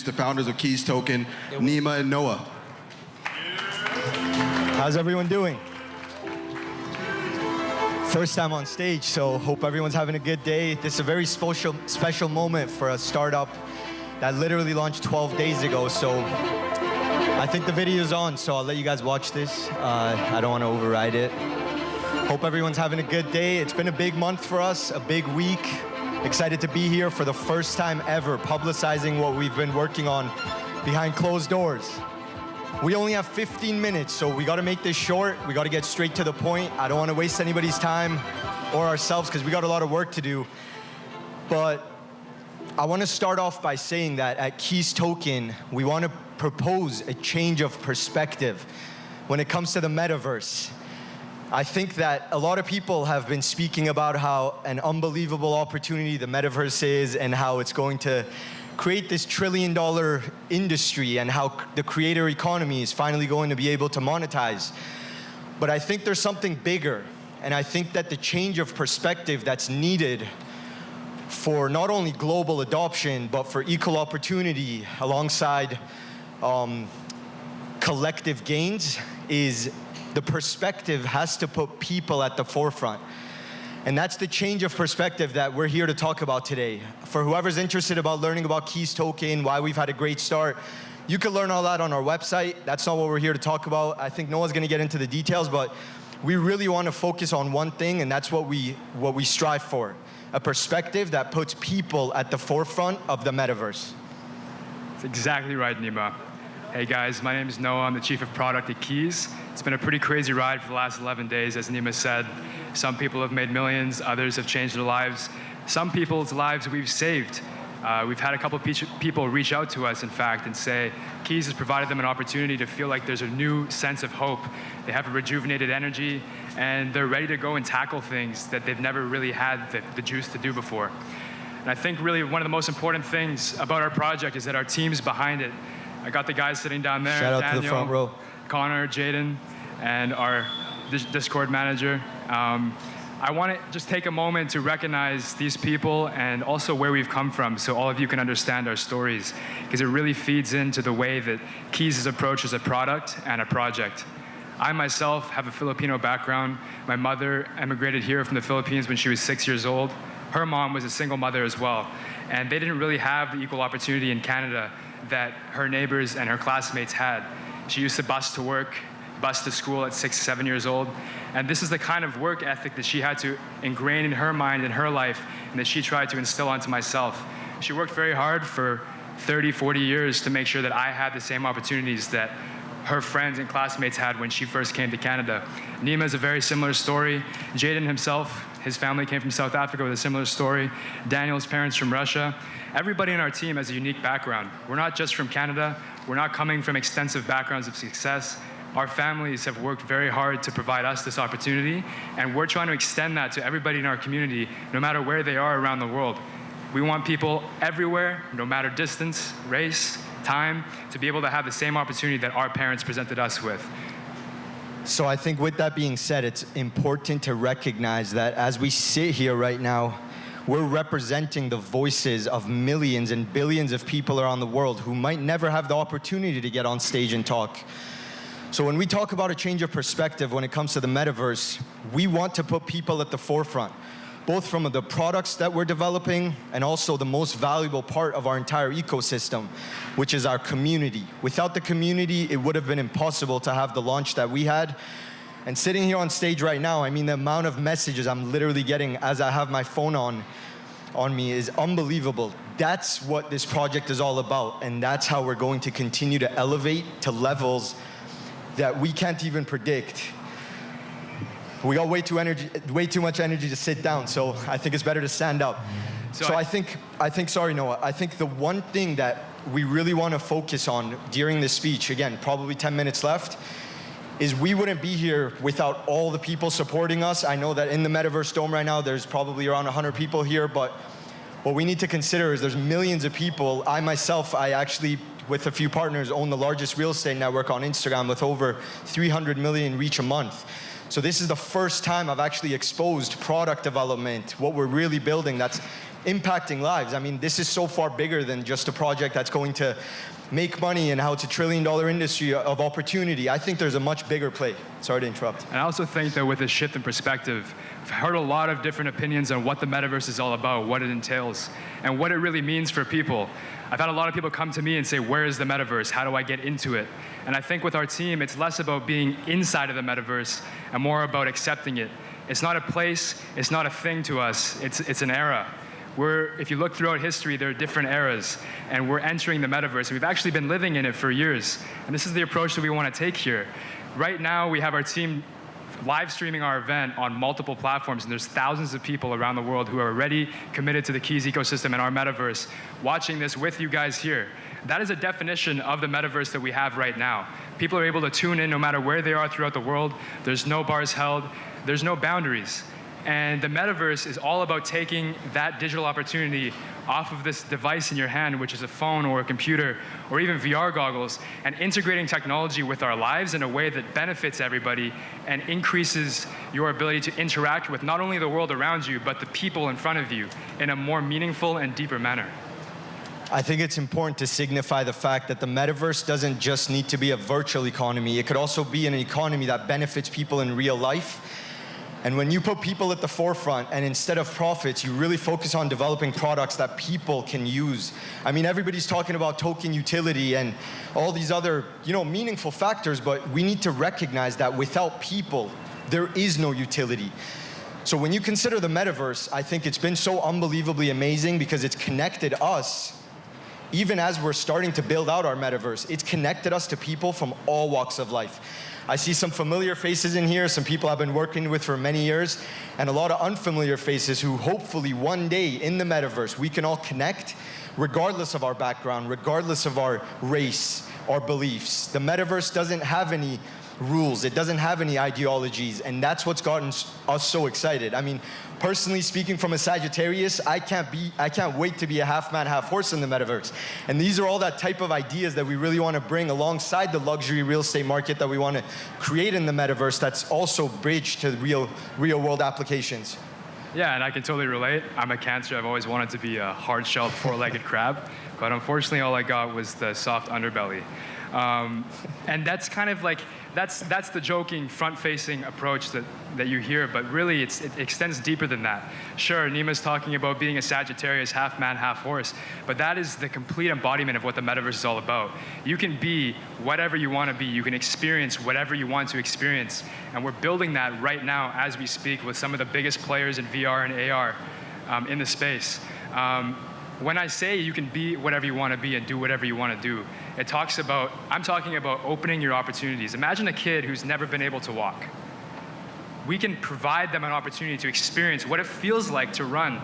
the founders of Keys Token, Nima and Noah. How's everyone doing? First time on stage, so hope everyone's having a good day. This is a very special moment for a startup that literally launched 12 days ago, so I think the video's on, so I'll let you guys watch this. I don't want to override it. Hope everyone's having a good day. It's been a big month for us, a big week. Excited to be here for the first time ever, publicizing what we've been working on behind closed doors. We only have 15 minutes, so we gotta make this short. We gotta get straight to the point. I don't wanna waste anybody's time or ourselves, because we got a lot of work to do. But I wanna start off by saying that at Keys Token, we wanna propose a change of perspective when it comes to the metaverse. I think that a lot of people have been speaking about how an unbelievable opportunity the metaverse is and how it's going to create this trillion-dollar industry and how the creator economy is finally going to be able to monetize. But I think there's something bigger, and I think that the change of perspective that's needed for not only global adoption, but for equal opportunity alongside collective gains is the perspective has to put people at the forefront. And that's the change of perspective that we're here to talk about today. For whoever's interested about learning about Keys Token, why we've had a great start, you can learn all that on our website. That's not what we're here to talk about. I think Noah's gonna get into the details, but we really wanna focus on one thing, and that's what we strive for. A perspective that puts people at the forefront of the metaverse. That's exactly right, Nima. Hey guys, my name is Noah. I'm the Chief of Product at Keys. It's been a pretty crazy ride for the last 11 days, as Nima said. Some people have made millions, others have changed their lives. Some people's lives we've saved. We've had a couple of people reach out to us, in fact, and say Keys has provided them an opportunity to feel like there's a new sense of hope. They have a rejuvenated energy, and they're ready to go and tackle things that they've never really had the juice to do before. And I think really one of the most important things about our project is that our team's behind it. I got the guys sitting down there, Shout out Daniel, to the front row. Connor, Jaden, and our Discord manager. I want to just take a moment to recognize these people and also where we've come from, so all of you can understand our stories, because it really feeds into the way that Keys is approached as a product and a project. I myself have a Filipino background. My mother emigrated here from the Philippines when she was 6 years old. Her mom was a single mother as well, and they didn't really have the equal opportunity in Canada that her neighbors and her classmates had. She used to bus to work, bus to school at 6, 7 years old. And this is the kind of work ethic that she had to ingrain in her mind and her life, and that she tried to instill onto myself. She worked very hard for 30, 40 years to make sure that I had the same opportunities that her friends and classmates had when she first came to Canada. Nima is a very similar story. Jaden himself, his family came from South Africa with a similar story. Daniel's parents from Russia. Everybody in our team has a unique background. We're not just from Canada. We're not coming from extensive backgrounds of success. Our families have worked very hard to provide us this opportunity, and we're trying to extend that to everybody in our community, no matter where they are around the world. We want people everywhere, no matter distance, race, time, to be able to have the same opportunity that our parents presented us with. So I think with that being said, it's important to recognize that as we sit here right now, we're representing the voices of millions and billions of people around the world who might never have the opportunity to get on stage and talk. So when we talk about a change of perspective when it comes to the metaverse, we want to put people at the forefront, both from the products that we're developing and also the most valuable part of our entire ecosystem, which is our community. Without the community, it would have been impossible to have the launch that we had. And sitting here on stage right now, I mean, the amount of messages I'm literally getting as I have my phone on me is unbelievable. That's what this project is all about, and that's how we're going to continue to elevate to levels that we can't even predict. We got way too much energy to sit down, so I think it's better to stand up. So I think, sorry Noah, I think the one thing that we really want to focus on during this speech, again, probably 10 minutes left, is we wouldn't be here without all the people supporting us. I know that in the Metaverse Dome right now, there's probably around 100 people here, but what we need to consider is there's millions of people. I myself, I actually, with a few partners, own the largest real estate network on Instagram with over 300 million reach a month. So this is the first time I've actually exposed product development, what we're really building that's impacting lives. I mean, this is so far bigger than just a project that's going to make money and how it's $1 trillion industry of opportunity. I think there's a much bigger play. Sorry to interrupt. And I also think that with this shift in perspective, I've heard a lot of different opinions on what the metaverse is all about, what it entails, and what it really means for people. I've had a lot of people come to me and say, where is the metaverse? How do I get into it? And I think with our team, it's less about being inside of the metaverse and more about accepting it. It's not a place, it's not a thing to us, it's an era. If you look throughout history, there are different eras, and we're entering the metaverse. We've actually been living in it for years, and this is the approach that we want to take here. Right now, we have our team live streaming our event on multiple platforms, and there's thousands of people around the world who are already committed to the Keys ecosystem and our metaverse, watching this with you guys here. That is a definition of the metaverse that we have right now. People are able to tune in no matter where they are throughout the world. There's no bars held. There's no boundaries. And the metaverse is all about taking that digital opportunity off of this device in your hand, which is a phone or a computer or even VR goggles, and integrating technology with our lives in a way that benefits everybody and increases your ability to interact with not only the world around you, but the people in front of you in a more meaningful and deeper manner. I think it's important to signify the fact that the metaverse doesn't just need to be a virtual economy. It could also be an economy that benefits people in real life. And when you put people at the forefront and instead of profits, you really focus on developing products that people can use. I mean, everybody's talking about token utility and all these other, meaningful factors, but we need to recognize that without people, there is no utility. So when you consider the metaverse, I think it's been so unbelievably amazing because it's connected us, even as we're starting to build out our metaverse, it's connected us to people from all walks of life. I see some familiar faces in here, some people I've been working with for many years, and a lot of unfamiliar faces who hopefully one day in the metaverse, we can all connect regardless of our background, regardless of our race, our beliefs. The metaverse doesn't have any rules, it doesn't have any ideologies, and that's what's gotten us so excited. I mean, personally speaking from a Sagittarius, I can't wait to be a half man, half horse in the metaverse. And these are all that type of ideas that we really want to bring alongside the luxury real estate market that we want to create in the metaverse that's also bridged to real world applications. Yeah, and I can totally relate. I'm a Cancer. I've always wanted to be a hard-shelled, four-legged crab, but unfortunately all I got was the soft underbelly. And that's kind of like, that's the joking, front-facing approach that you hear, but really it extends deeper than that. Sure, Nima's talking about being a Sagittarius, half man, half horse, but that is the complete embodiment of what the metaverse is all about. You can be whatever you want to be. You can experience whatever you want to experience, and we're building that right now as we speak with some of the biggest players in VR and AR in the space. When I say you can be whatever you want to be and do whatever you want to do, I'm talking about opening your opportunities. Imagine a kid who's never been able to walk. We can provide them an opportunity to experience what it feels like to run.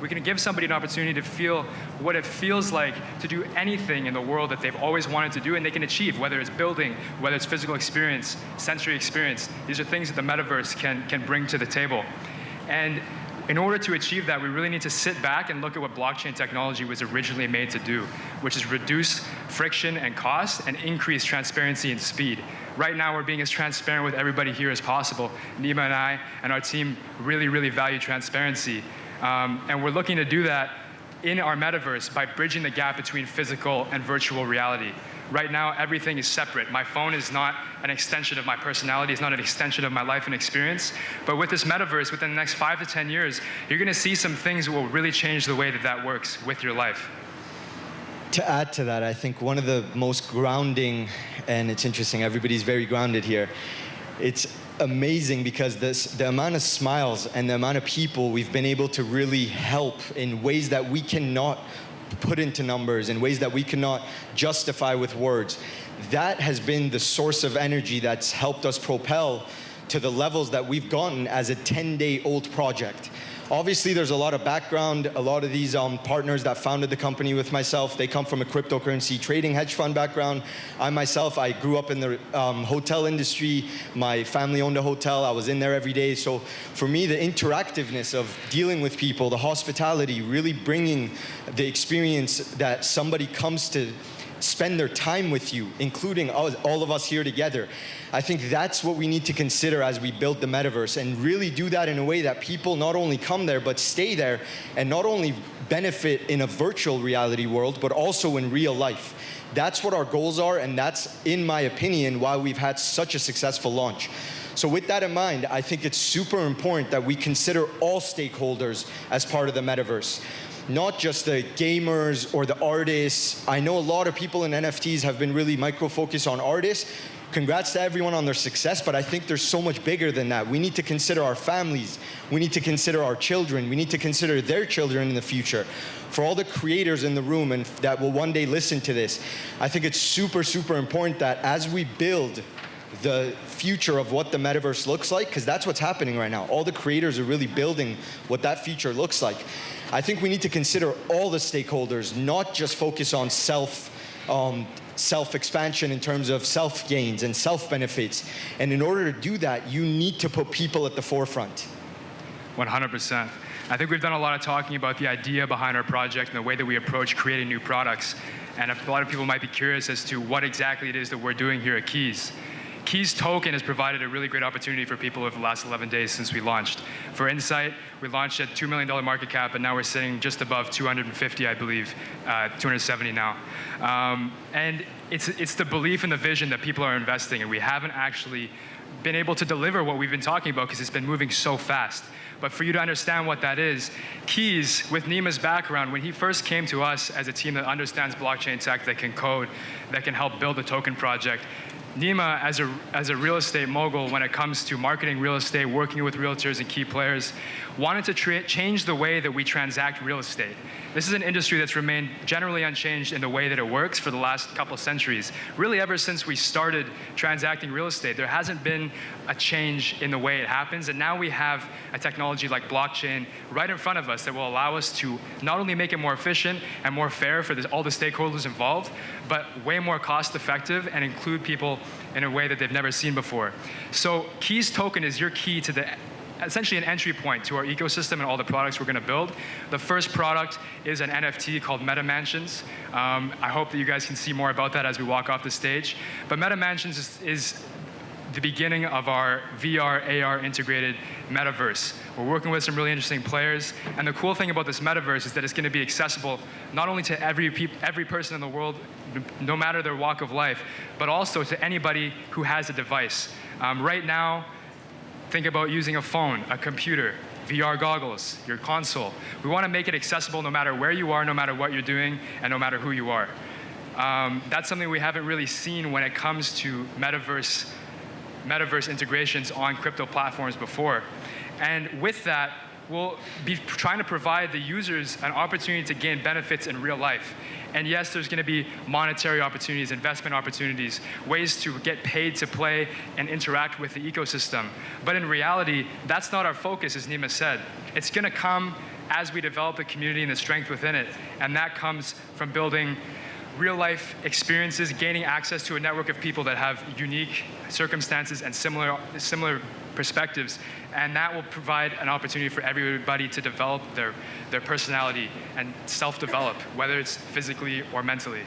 We can give somebody an opportunity to feel what it feels like to do anything in the world that they've always wanted to do and they can achieve, whether it's building, whether it's physical experience, sensory experience. These are things that the metaverse can bring to the table. And in order to achieve that, we really need to sit back and look at what blockchain technology was originally made to do, which is reduce friction and cost and increase transparency and speed. Right now, we're being as transparent with everybody here as possible. Nima and I and our team really, really value transparency. And we're looking to do that in our metaverse by bridging the gap between physical and virtual reality. Right now, everything is separate. My phone is not an extension of my personality. It's not an extension of my life and experience. But with this metaverse, within the next 5 to 10 years, you're going to see some things that will really change the way that works with your life. To add to that, I think one of the most grounding, and it's interesting, everybody's very grounded here. It's amazing because the amount of smiles and the amount of people we've been able to really help in ways that we cannot put into numbers, in ways that we cannot justify with words. That has been the source of energy that's helped us propel to the levels that we've gotten as a 10-day-old project. Obviously, there's a lot of background. A lot of these partners that founded the company with myself, they come from a cryptocurrency trading hedge fund background. I grew up in the hotel industry. My family owned a hotel. I was in there every day. So for me, the interactiveness of dealing with people, the hospitality, really bringing the experience that somebody comes to spend their time with you, including all of us here together. I think that's what we need to consider as we build the metaverse and really do that in a way that people not only come there, but stay there and not only benefit in a virtual reality world, but also in real life. That's what our goals are, and that's, in my opinion, why we've had such a successful launch. So with that in mind, I think it's super important that we consider all stakeholders as part of the metaverse. Not just the gamers or the artists. I know a lot of people in NFTs have been really micro-focused on artists. Congrats to everyone on their success, but I think there's so much bigger than that. We need to consider our families. We need to consider our children. We need to consider their children in the future. For all the creators in the room and that will one day listen to this, I think it's super, super important that as we build the future of what the metaverse looks like, because that's what's happening right now. All the creators are really building what that future looks like. I think we need to consider all the stakeholders, not just focus on self-expansion in terms of self-gains and self-benefits. And in order to do that, you need to put people at the forefront. 100%. I think we've done a lot of talking about the idea behind our project and the way that we approach creating new products. And a lot of people might be curious as to what exactly it is that we're doing here at Keys. Keys token has provided a really great opportunity for people over the last 11 days since we launched. For insight, we launched at $2 million market cap, and now we're sitting just above 250, I believe, 270 now. And it's the belief and the vision that people are investing in. We haven't actually been able to deliver what we've been talking about because it's been moving so fast. But for you to understand what that is, Keys, with Nima's background, when he first came to us as a team that understands blockchain tech, that can code, that can help build a token project, Nima, as a real estate mogul, when it comes to marketing real estate, working with realtors and key players, wanted to change the way that we transact real estate. This is an industry that's remained generally unchanged in the way that it works for the last couple of centuries. Really, ever since we started transacting real estate, there hasn't been a change in the way it happens. And now we have a technology like blockchain right in front of us that will allow us to not only make it more efficient and more fair for all the stakeholders involved, but way more cost effective and include people in a way that they've never seen before. So Keys token is your key to essentially an entry point to our ecosystem and all the products we're going to build. The first product is an NFT called Meta Mansions. I hope that you guys can see more about that as we walk off the stage. But Meta Mansions is the beginning of our VR, AR integrated metaverse. We're working with some really interesting players. And the cool thing about this metaverse is that it's going to be accessible not only to every person in the world, no matter their walk of life, but also to anybody who has a device. Right now, think about using a phone, a computer, VR goggles, your console. We want to make it accessible no matter where you are, no matter what you're doing, and no matter who you are. That's something we haven't really seen when it comes to metaverse integrations on crypto platforms before. And with that, we'll be trying to provide the users an opportunity to gain benefits in real life. And yes, there's going to be monetary opportunities, investment opportunities, ways to get paid to play and interact with the ecosystem. But in reality, that's not our focus, as Nima said. It's going to come as we develop the community and the strength within it. And that comes from building real-life experiences, gaining access to a network of people that have unique circumstances and similar perspectives, and that will provide an opportunity for everybody to develop their personality and self-develop, whether it's physically or mentally.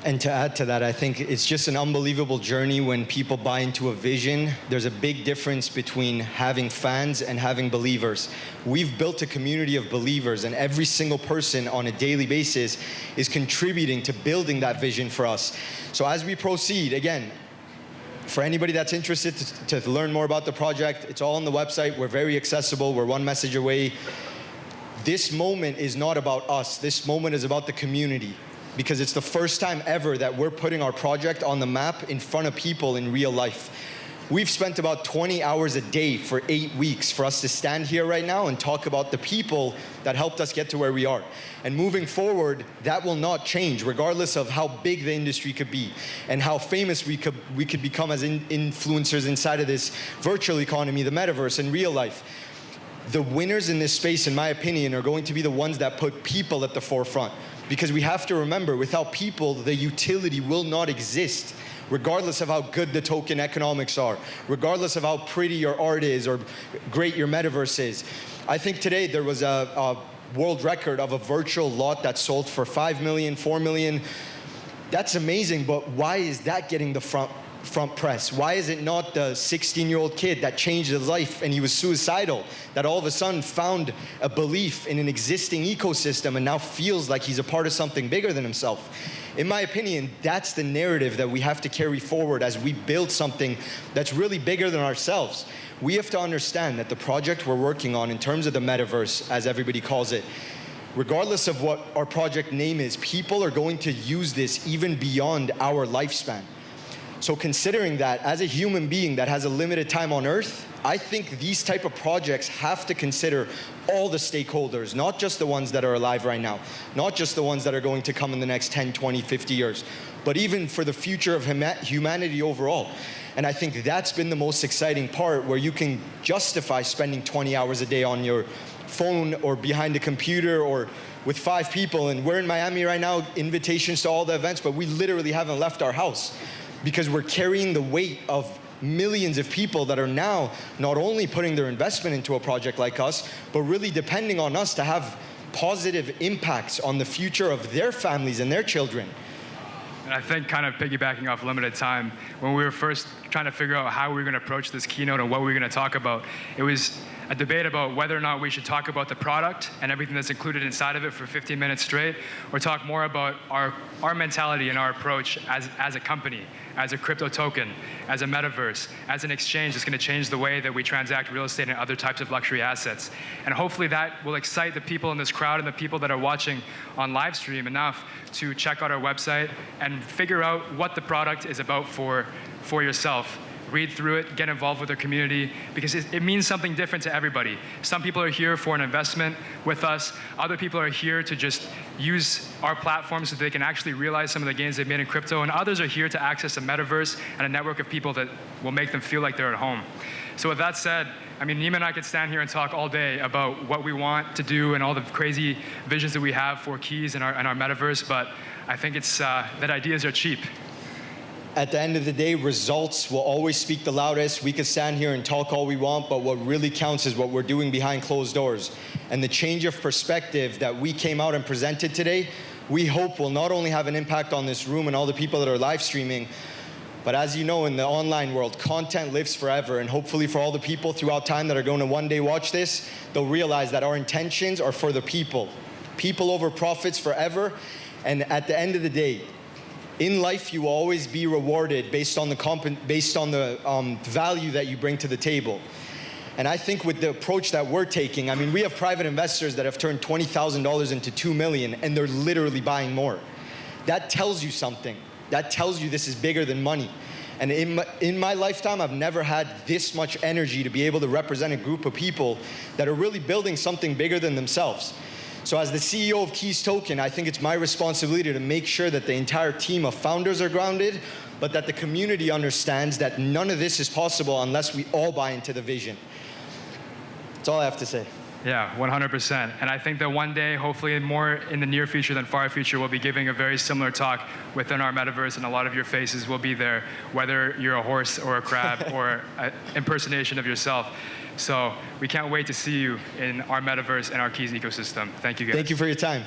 And to add to that, I think it's just an unbelievable journey when people buy into a vision. There's a big difference between having fans and having believers. We've built a community of believers, and every single person on a daily basis is contributing to building that vision for us. So as we proceed, again, for anybody that's interested to learn more about the project, it's all on the website. We're very accessible. We're one message away. This moment is not about us. This moment is about the community, because it's the first time ever that we're putting our project on the map in front of people in real life. We've spent about 20 hours a day for 8 weeks for us to stand here right now and talk about the people that helped us get to where we are. And moving forward, that will not change, regardless of how big the industry could be and how famous we could become as influencers inside of this virtual economy, the metaverse, in real life. The winners in this space, in my opinion, are going to be the ones that put people at the forefront. Because we have to remember, without people, the utility will not exist, regardless of how good the token economics are, regardless of how pretty your art is or great your metaverse is. I think today there was a world record of a virtual lot that sold for 5 million, 4 million. That's amazing, but why is that getting the front press? Why is it not the 16-year-old kid that changed his life and he was suicidal, that all of a sudden found a belief in an existing ecosystem and now feels like he's a part of something bigger than himself? In my opinion, that's the narrative that we have to carry forward as we build something that's really bigger than ourselves. We have to understand that the project we're working on in terms of the metaverse, as everybody calls it, regardless of what our project name is, people are going to use this even beyond our lifespan. So considering that, as a human being that has a limited time on Earth, I think these type of projects have to consider all the stakeholders, not just the ones that are alive right now, not just the ones that are going to come in the next 10, 20, 50 years, but even for the future of humanity overall. And I think that's been the most exciting part, where you can justify spending 20 hours a day on your phone or behind a computer or with 5 people. And we're in Miami right now, invitations to all the events, but we literally haven't left our house because we're carrying the weight of millions of people that are now not only putting their investment into a project like us, but really depending on us to have positive impacts on the future of their families and their children. And I think, kind of piggybacking off limited time, when we were first trying to figure out how we were going to approach this keynote and what we were going to talk about, it was a debate about whether or not we should talk about the product and everything that's included inside of it for 15 minutes straight, or talk more about our mentality and our approach as a company, as a crypto token, as a metaverse, as an exchange that's going to change the way that we transact real estate and other types of luxury assets. And hopefully that will excite the people in this crowd and the people that are watching on live stream enough to check out our website and figure out what the product is about for yourself. Read through it, get involved with the community, because it means something different to everybody. Some people are here for an investment with us. Other people are here to just use our platform so they can actually realize some of the gains they've made in crypto. And others are here to access a metaverse and a network of people that will make them feel like they're at home. So with that said, I mean, Nima and I could stand here and talk all day about what we want to do and all the crazy visions that we have for Keys and our metaverse, but I think it's that ideas are cheap. At the end of the day, results will always speak the loudest. We could stand here and talk all we want, but what really counts is what we're doing behind closed doors. And the change of perspective that we came out and presented today, we hope will not only have an impact on this room and all the people that are live streaming, but as you know, in the online world, content lives forever. And hopefully for all the people throughout time that are going to one day watch this, they'll realize that our intentions are for the people. People over profits forever. And at the end of the day, in life, you will always be rewarded based on the value that you bring to the table. And I think with the approach that we're taking, I mean, we have private investors that have turned $20,000 into $2 million, and they're literally buying more. That tells you something. That tells you this is bigger than money. And in my lifetime, I've never had this much energy to be able to represent a group of people that are really building something bigger than themselves. So as the CEO of Keys Token, I think it's my responsibility to make sure that the entire team of founders are grounded, but that the community understands that none of this is possible unless we all buy into the vision. That's all I have to say. Yeah, 100%. And I think that one day, hopefully more in the near future than far future, we'll be giving a very similar talk within our metaverse, and a lot of your faces will be there, whether you're a horse or a crab or an impersonation of yourself. So we can't wait to see you in our metaverse and our Keys ecosystem. Thank you guys. Thank you for your time.